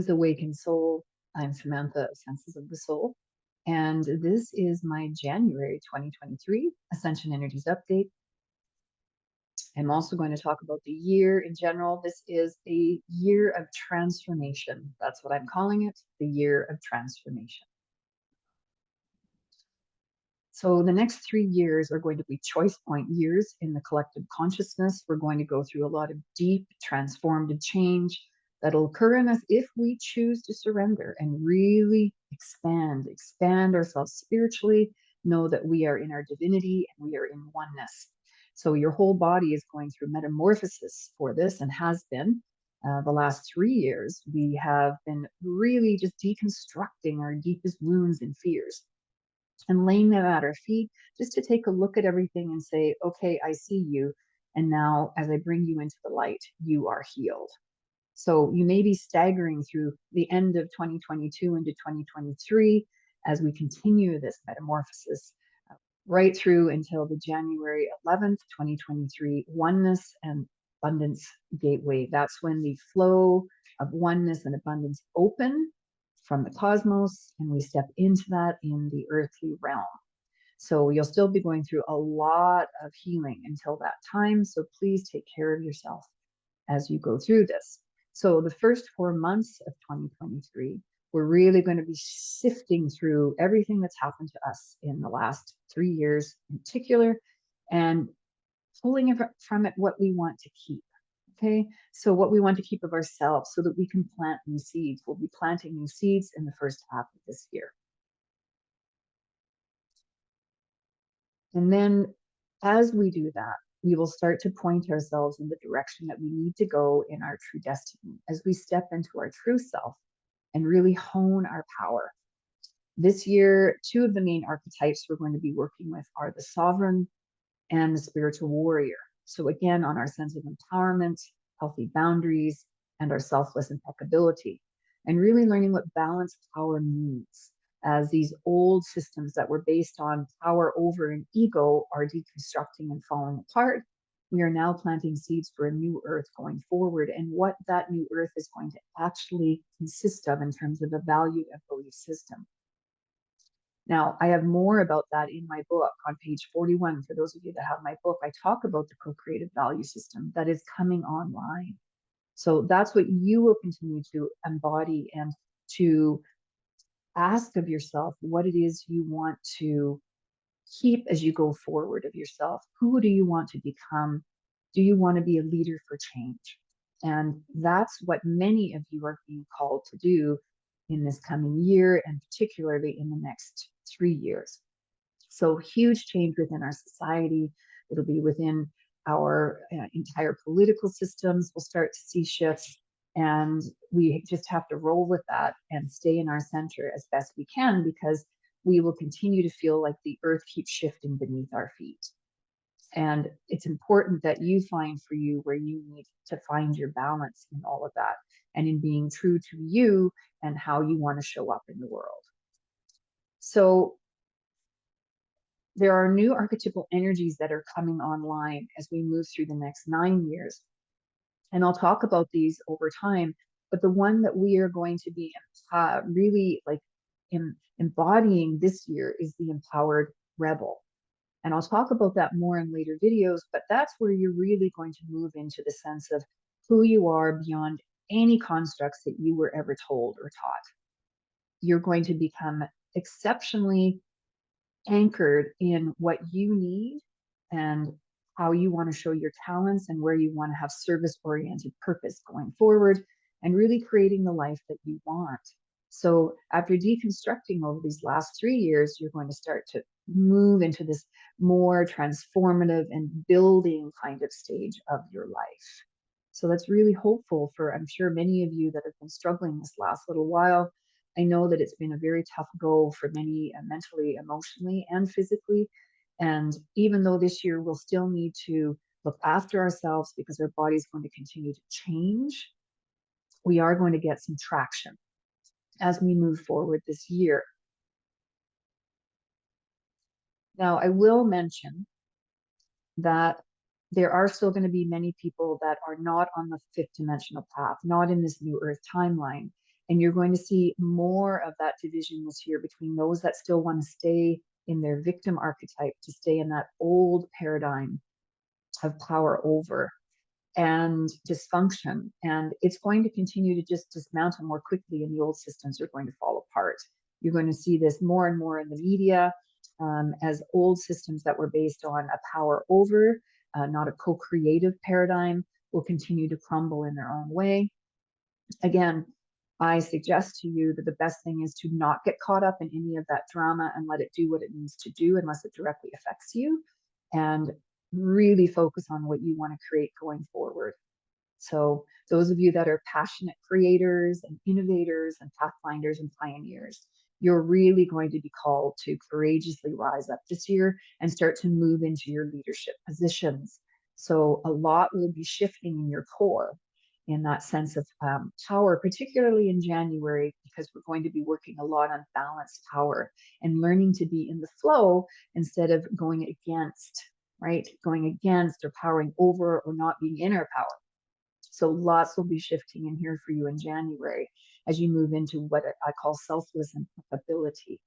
is Awakened Soul. I'm Samantha of Senses of the Soul, and this is my January 2023 Ascension Energies update. I'm also going to talk about the year in general. This is a year of transformation. That's what I'm calling it, the year of transformation. So the next 3 years are going to be choice point years in the collective consciousness. We're going to go through a lot of deep transformative change that'll occur in us if we choose to surrender and really expand ourselves spiritually, know that we are in our divinity and we are in oneness. So your whole body is going through metamorphosis for this and has been. The last 3 years, we have been really just deconstructing our deepest wounds and fears and laying them at our feet just to take a look at everything and say, okay, I see you. And now as I bring you into the light, you are healed. So you may be staggering through the end of 2022 into 2023 as we continue this metamorphosis right through until the January 11th, 2023 Oneness and Abundance Gateway. That's when the flow of oneness and abundance open from the cosmos, and we step into that in the earthly realm. So you'll still be going through a lot of healing until that time. So please take care of yourself as you go through this. So the first 4 months of 2023, we're really going to be sifting through everything that's happened to us in the last 3 years in particular, and pulling from it what we want to keep. Okay, so what we want to keep of ourselves so that we can plant new seeds. We'll be planting new seeds in the first half of this year. And then as we do that, we will start to point ourselves in the direction that we need to go in our true destiny as we step into our true self and really hone our power. This year, 2 of the main archetypes we're going to be working with are the sovereign and the spiritual warrior. So again, on our sense of empowerment, healthy boundaries, and our selfless impeccability, and really learning what balanced power means as these old systems that were based on power over an ego are deconstructing and falling apart. We are now planting seeds for a new earth going forward, and what that new earth is going to actually consist of in terms of a value and belief system. Now, I have more about that in my book on page 41. For those of you that have my book, I talk about the co-creative value system that is coming online. So that's what you will continue to embody and to ask of yourself what it is you want to keep as you go forward of yourself. Who do you want to become? Do you want to be a leader for change? And that's what many of you are being called to do in this coming year, and particularly in the next 3 years. So huge change within our society. It'll be within our entire political systems. We'll start to see shifts, and we just have to roll with that and stay in our center as best we can, because we will continue to feel like the earth keeps shifting beneath our feet. And it's important that you find for you where you need to find your balance in all of that and in being true to you and how you want to show up in the world. So there are new archetypal energies that are coming online as we move through the next 9 years. And I'll talk about these over time, but the one that we are going to be really like embodying this year is the empowered rebel. And I'll talk about that more in later videos, but that's where you're really going to move into the sense of who you are beyond any constructs that you were ever told or taught. You're going to become exceptionally anchored in what you need and how you want to show your talents and where you want to have service-oriented purpose going forward, and really creating the life that you want. So after deconstructing over these last 3 years, you're going to start to move into this more transformative and building kind of stage of your life. So that's really hopeful for, I'm sure, many of you that have been struggling this last little while. I know that it's been a very tough go for many, mentally, emotionally, and physically. And even though this year we'll still need to look after ourselves because our body's going to continue to change, we are going to get some traction as we move forward this year. Now, I will mention that there are still going to be many people that are not on the 5th dimensional path, not in this new earth timeline. And you're going to see more of that division this year between those that still want to stay in their victim archetype, to stay in that old paradigm of power over and dysfunction. And it's going to continue to just dismantle more quickly, and the old systems are going to fall apart. You're going to see this more and more in the media, as old systems that were based on a power over, not a co-creative paradigm, will continue to crumble in their own way. Again, I suggest to you that the best thing is to not get caught up in any of that drama and let it do what it needs to do unless it directly affects you, and really focus on what you want to create going forward. So those of you that are passionate creators and innovators and pathfinders and pioneers, you're really going to be called to courageously rise up this year and start to move into your leadership positions. So a lot will be shifting in your core, in that sense of power, particularly in January, because we're going to be working a lot on balanced power and learning to be in the flow instead of going against, right? Going against or powering over or not being in our power. So lots will be shifting in here for you in January as you move into what I call selfless impeccability.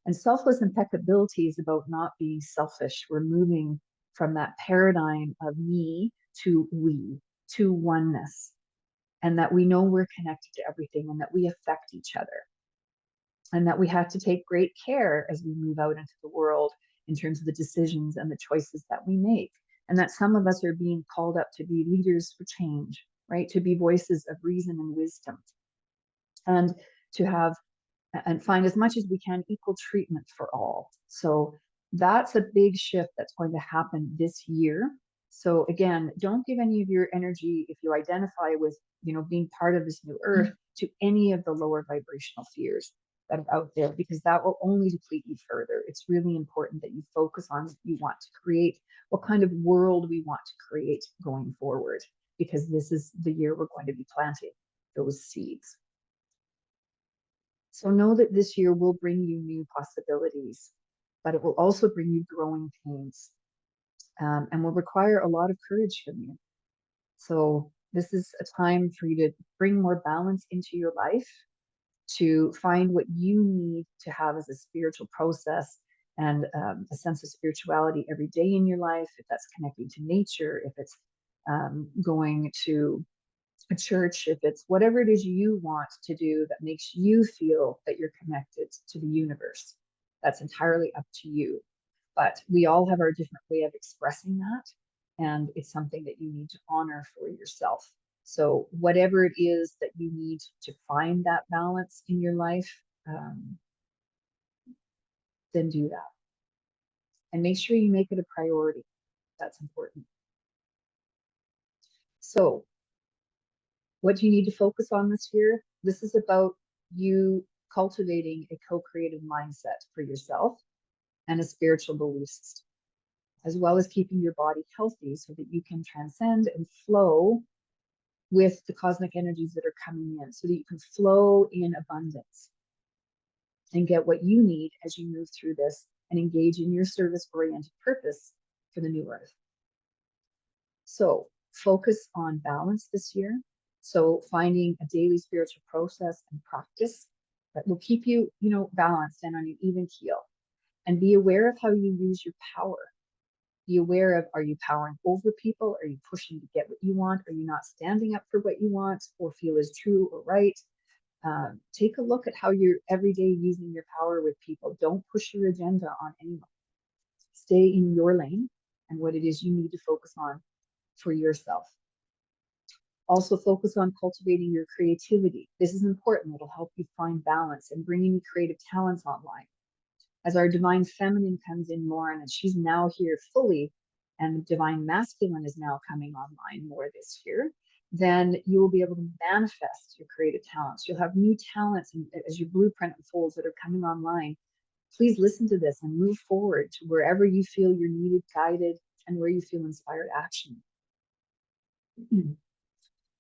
And selfless impeccability is about not being selfish. We're moving from that paradigm of me to we, to oneness, and that we know we're connected to everything and that we affect each other. And that we have to take great care as we move out into the world in terms of the decisions and the choices that we make. And that some of us are being called up to be leaders for change, right? To be voices of reason and wisdom, and to have and find as much as we can equal treatment for all. So that's a big shift that's going to happen this year. So again, don't give any of your energy, if you identify with, being part of this new earth, to any of the lower vibrational fears that are out there, because that will only deplete you further. It's really important that you focus on what you want to create, what kind of world we want to create going forward, because this is the year we're going to be planting those seeds. So know that this year will bring you new possibilities, but it will also bring you growing pains, and will require a lot of courage from you. So this is a time for you to bring more balance into your life, to find what you need to have as a spiritual process and a sense of spirituality every day in your life. If that's connecting to nature, if it's going to a church, if it's whatever it is you want to do that makes you feel that you're connected to the universe, that's entirely up to you. But we all have our different way of expressing that, and it's something that you need to honor for yourself. So whatever it is that you need to find that balance in your life, then do that. And make sure you make it a priority. That's important. So what do you need to focus on this year? This is about you cultivating a co-creative mindset for yourself and a spiritual belief system, as well as keeping your body healthy so that you can transcend and flow with the cosmic energies that are coming in, so that you can flow in abundance and get what you need as you move through this and engage in your service-oriented purpose for the new earth. So focus on balance this year. So finding a daily spiritual process and practice that will keep you, balanced and on an even keel. And be aware of how you use your power. Be aware of, are you powering over people? Are you pushing to get what you want? Are you not standing up for what you want or feel is true or right? Take a look at how you're every day using your power with people. Don't push your agenda on anyone. Stay in your lane and what it is you need to focus on for yourself. Also focus on cultivating your creativity. This is important. It'll help you find balance and bringing creative talents online. As our divine feminine comes in more, and she's now here fully, and divine masculine is now coming online more this year, then you will be able to manifest your creative talents. You'll have new talents as your blueprint unfolds that are coming online. Please listen to this and move forward to wherever you feel you're needed, guided, and where you feel inspired action.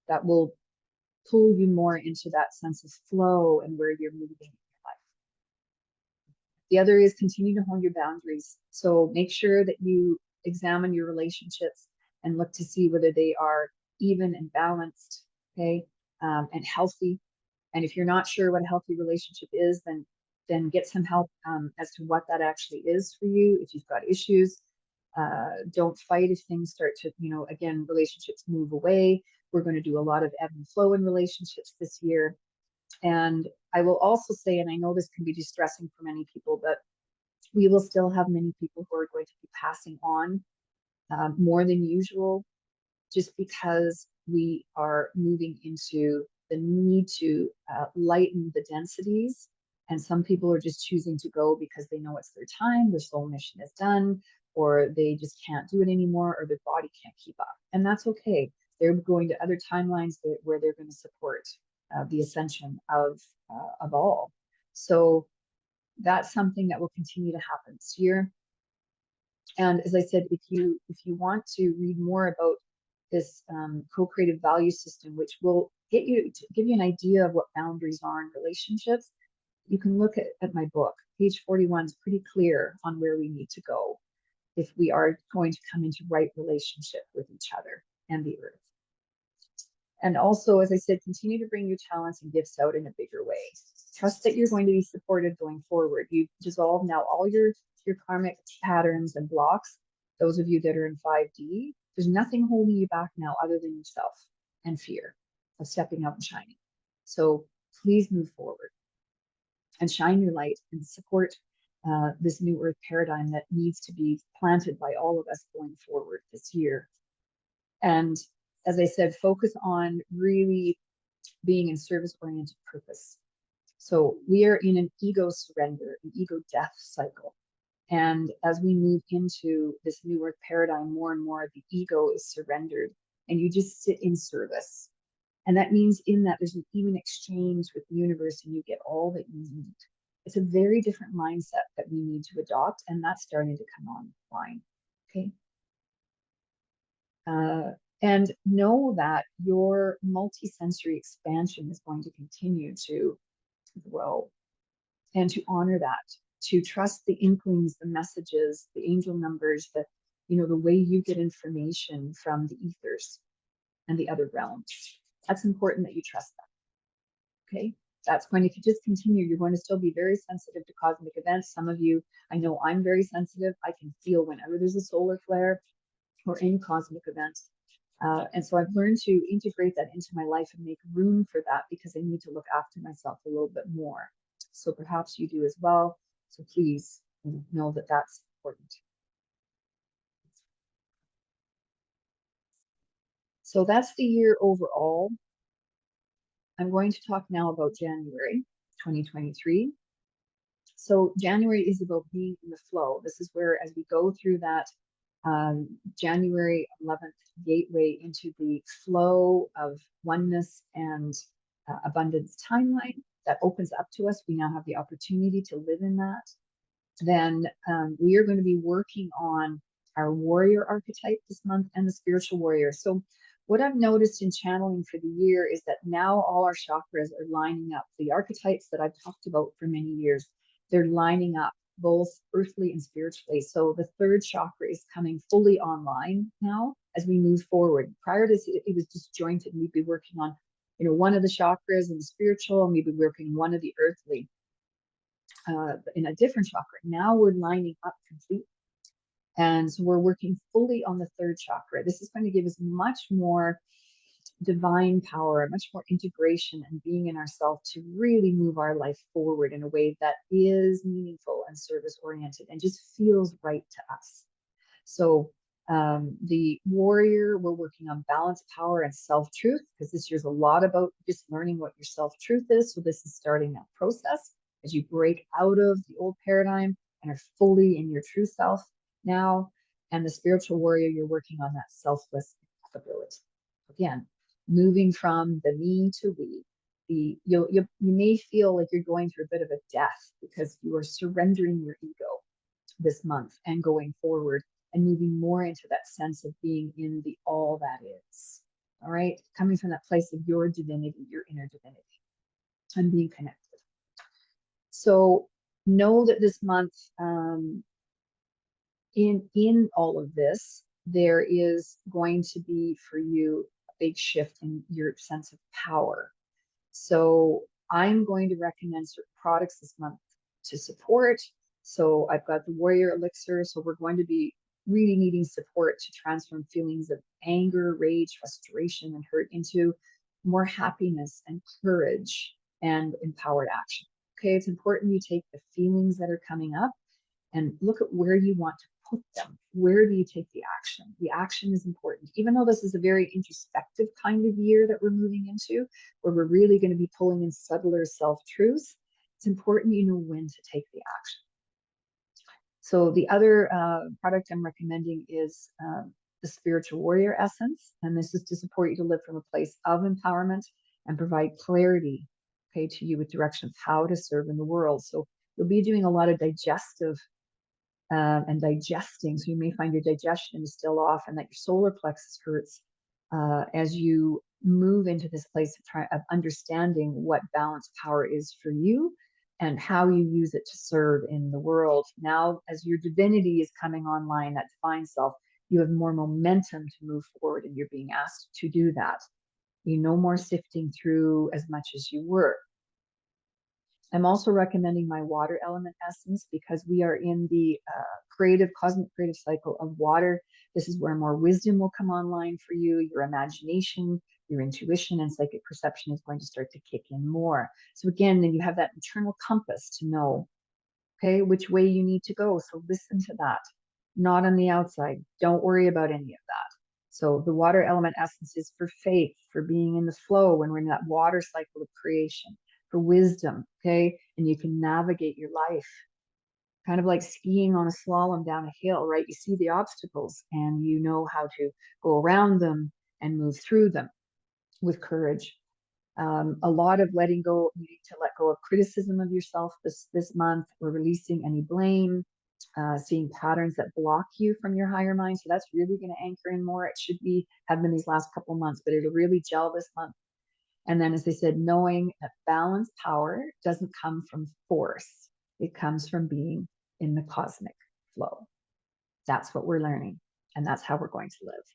That will pull you more into that sense of flow and where you're moving in your life. The other is continue to hone your boundaries. So make sure that you examine your relationships and look to see whether they are even and balanced, okay, and healthy, And if you're not sure what a healthy relationship is, then get some help as to what that actually is for you. If you've got issues, don't fight if things start to, again, relationships move away. We're going to do a lot of ebb and flow in relationships this year. And I will also say, and I know this can be distressing for many people, but we will still have many people who are going to be passing on more than usual, just because we are moving into the need to lighten the densities. And some people are just choosing to go because they know it's their time, their soul mission is done, or they just can't do it anymore, or their body can't keep up. And that's okay. They're going to other timelines where they're going to support the ascension of all. So that's something that will continue to happen this year. And as I said, if you want to read more about this co-creative value system, which will give you an idea of what boundaries are in relationships, you can look at my book. Page 41 is pretty clear on where we need to go if we are going to come into right relationship with each other and the earth. And also, as I said, continue to bring your talents and gifts out in a bigger way. Trust that you're going to be supported going forward. You've dissolved now all your karmic patterns and blocks. Those of you that are in 5D, there's nothing holding you back now other than yourself and fear of stepping out and shining. So please move forward and shine your light and support this new earth paradigm that needs to be planted by all of us going forward this year. And as I said, focus on really being in service-oriented purpose. So we are in an ego surrender, an ego death cycle. And as we move into this new earth paradigm, more and more the ego is surrendered and you just sit in service. And that means in that there's an even exchange with the universe and you get all that you need. It's a very different mindset that we need to adopt, and that's starting to come online. Okay. And know that your multisensory expansion is going to continue to grow, and to honor that, to trust the inklings, the messages, the angel numbers, the way you get information from the ethers and the other realms. That's important that you trust that. Okay. That's going to just continue. You're going to still be very sensitive to cosmic events. Some of you, I know I'm very sensitive. I can feel whenever there's a solar flare or any cosmic event. And so I've learned to integrate that into my life and make room for that, because I need to look after myself a little bit more. So perhaps you do as well. So please know that that's important. So that's the year overall. I'm going to talk now about January 2023. So January is about being in the flow. This is where, as we go through that January 11th gateway into the flow of oneness and abundance timeline that opens up to us, we now have the opportunity to live in that. Then we are going to be working on our warrior archetype this month and the spiritual warrior. So what I've noticed in channeling for the year is that now all our chakras are lining up. The archetypes that I've talked about for many years, they're lining up both earthly and spiritually. So the third chakra is coming fully online now as we move forward. Prior to this, it was disjointed. We'd be working on, one of the chakras in the spiritual, and we'd be working one of the earthly in a different chakra. Now we're lining up completely. And so we're working fully on the third chakra. This is going to give us much more divine power, much more integration and being in ourselves to really move our life forward in a way that is meaningful and service oriented and just feels right to us. So the warrior, we're working on balance, power, and self-truth, because this year's a lot about just learning what your self-truth is. So this is starting that process as you break out of the old paradigm and are fully in your true self now. And the spiritual warrior, you're working on that selfless ability. Again, moving from the me to we. You may feel like you're going through a bit of a death because you are surrendering your ego this month and going forward and moving more into that sense of being in the all that is. All right, coming from that place of your divinity, your inner divinity, and being connected. So know that this month, in all of this, there is going to be for you a big shift in your sense of power. So I'm going to recommend certain products this month to support. So I've got the Warrior Elixir. So we're going to be really needing support to transform feelings of anger, rage, frustration, and hurt into more happiness and courage and empowered action. Okay, it's important you take the feelings that are coming up and look at where you want to put them. Where do you take the action? The action is important. Even though this is a very introspective kind of year that we're moving into, where we're really going to be pulling in subtler self-truths, it's important you know when to take the action. So the other product I'm recommending is the Spiritual Warrior Essence. And this is to support you to live from a place of empowerment and provide clarity, okay, to you with direction of how to serve in the world. So you'll be doing a lot of digestive and digesting. So you may find your digestion is still off and that your solar plexus hurts as you move into this place of understanding what balanced power is for you and how you use it to serve in the world. Now, as your divinity is coming online, that divine self, you have more momentum to move forward and you're being asked to do that. You no more sifting through as much as you were. I'm also recommending my water element essence because we are in the cosmic creative cycle of water. This is where more wisdom will come online for you. Your imagination, your intuition, and psychic perception is going to start to kick in more. So again, then you have that internal compass to know, okay, which way you need to go. So listen to that. Not on the outside. Don't worry about any of that. So the water element essence is for faith, for being in the flow when we're in that water cycle of creation, for wisdom, okay? And you can navigate your life kind of like skiing on a slalom down a hill, right? You see the obstacles and you know how to go around them and move through them with courage. A lot of letting go, needing to let go of criticism of yourself this month, or releasing any blame, seeing patterns that block you from your higher mind. So that's really going to anchor in more. It should have been these last couple of months, but it'll really gel this month. And then, as I said, knowing that balanced power doesn't come from force. It comes from being in the cosmic flow. That's what we're learning. And that's how we're going to live.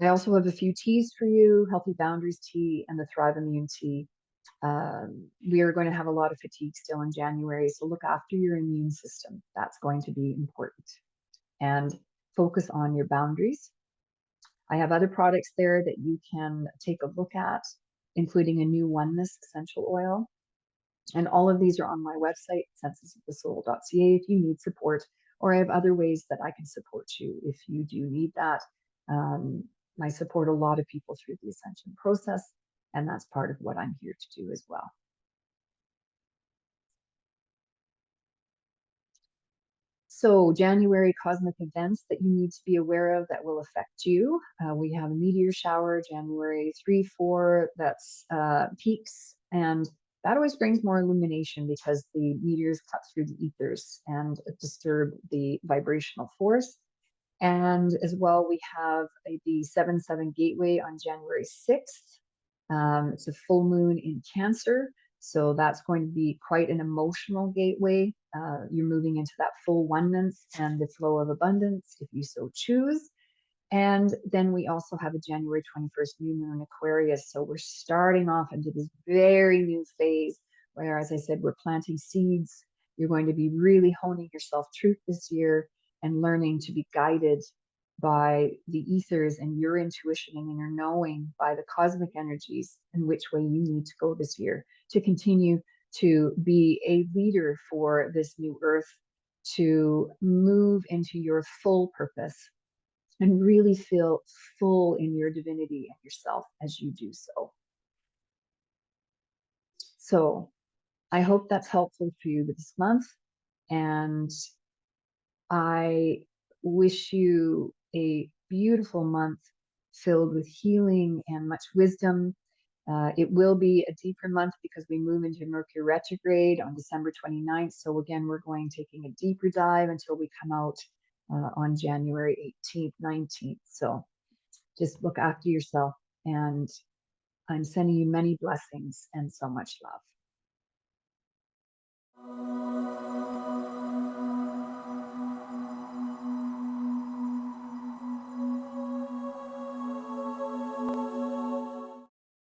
I also have a few teas for you, Healthy Boundaries tea and the Thrive Immune tea. We are going to have a lot of fatigue still in January, so look after your immune system. That's going to be important. And focus on your boundaries. I have other products there that you can take a look at, including a new Oneness essential oil. And all of these are on my website, sensesofthesoul.ca, if you need support, or I have other ways that I can support you if you do need that. I support a lot of people through the Ascension process, and that's part of what I'm here to do as well. So January cosmic events that you need to be aware of that will affect you. We have a meteor shower, January 3, 4, that's peaks, and that always brings more illumination because the meteors cut through the ethers and disturb the vibrational force. And as well, we have the 7/7 gateway on January 6th. It's a full moon in Cancer. So that's going to be quite an emotional gateway. You're moving into that full oneness and the flow of abundance if you so choose. And then we also have a January 21st new moon Aquarius. So we're starting off into this very new phase where, as I said, we're planting seeds. You're going to be really honing your self-truth this year and learning to be guided by the ethers and your intuition and your knowing by the cosmic energies and which way you need to go this year to continue to be a leader for this new earth, to move into your full purpose and really feel full in your divinity and yourself as you do so. So I hope that's helpful for you this month. And I wish you a beautiful month filled with healing and much wisdom. It will be a deeper month because we move into Mercury retrograde on December 29th. So again, we're taking a deeper dive until we come out on January 18th, 19th. So just look after yourself, and I'm sending you many blessings and so much love.